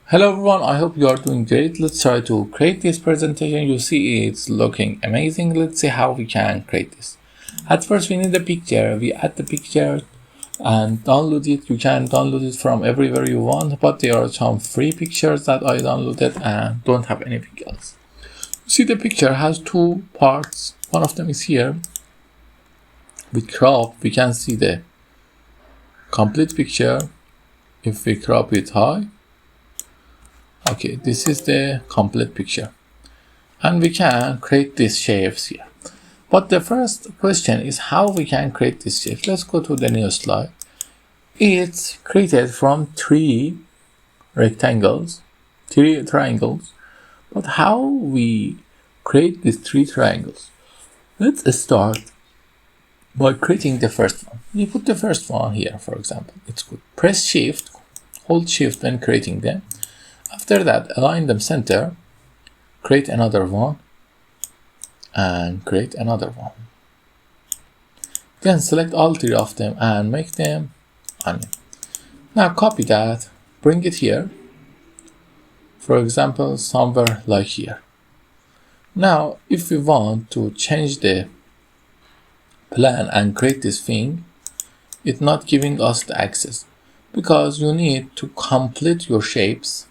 Hello everyone, I hope you are doing great. Let's try to create this presentation. You see it's looking amazing. Let's see how we can create this. At first we need a picture. We add the picture and download it. You can download it from everywhere you want, but there are some free pictures that I downloaded and don't have anything else. You see the picture has two parts. One of them is here. With crop we can see the complete picture. If we crop it high, okay, this is the complete picture and we can create these shapes here. But the first question is how we can create this shape. Let's go to the new slide. It's created from three triangles. But how we create these three triangles? Let's start by creating the first one. We put the first one here, for example. It's good. Press shift, hold shift when creating them. After that, align them center, create another one, and create another one. Then select all three of them and make them onion. Now copy that, bring it here. For example, somewhere like here. Now, if we want to change the plan and create this thing, it's not giving us the access because you need to complete your shapes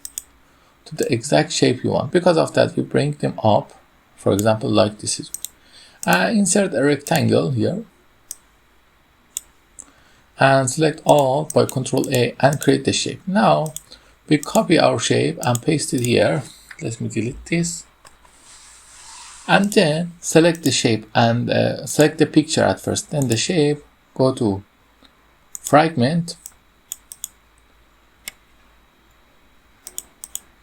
to the exact shape you want. Because of that, we bring them up, for example, like this is. Insert a rectangle here and select all by Ctrl A and create the shape. Now we copy our shape and paste it here. Let me delete this. And then select the shape and select the picture at first, then the shape, go to fragment.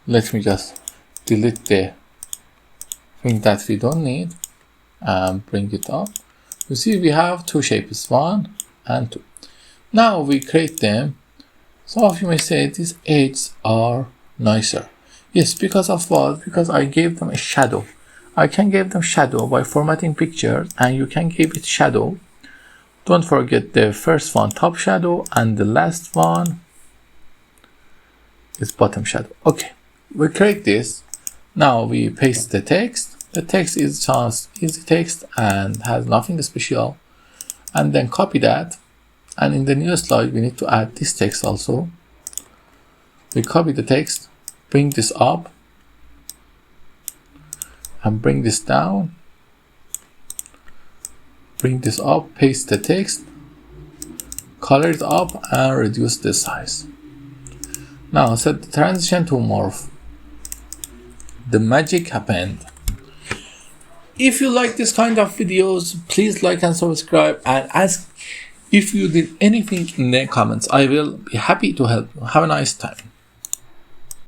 Let me just delete the thing that we don't need and bring it up. You see we have two shapes, 1 and 2. Now we create them. Some of you may say these edges are nicer. Yes, because of what? Because I gave them a shadow. I can give them shadow by formatting pictures and you can give it shadow. Don't forget the first one top shadow and the last one is bottom shadow. Okay. We create this. Now we paste the text. The text is just easy text and has nothing special. And then copy that. And in the new slide, we need to add this text also. We copy the text, bring this up, and bring this down. Bring this up, paste the text, color it up, and reduce the size. Now set the transition to morph. The magic happened. If you like this kind of videos, please like and subscribe and ask if you did anything in the comments. I will be happy to help you. Have a nice time.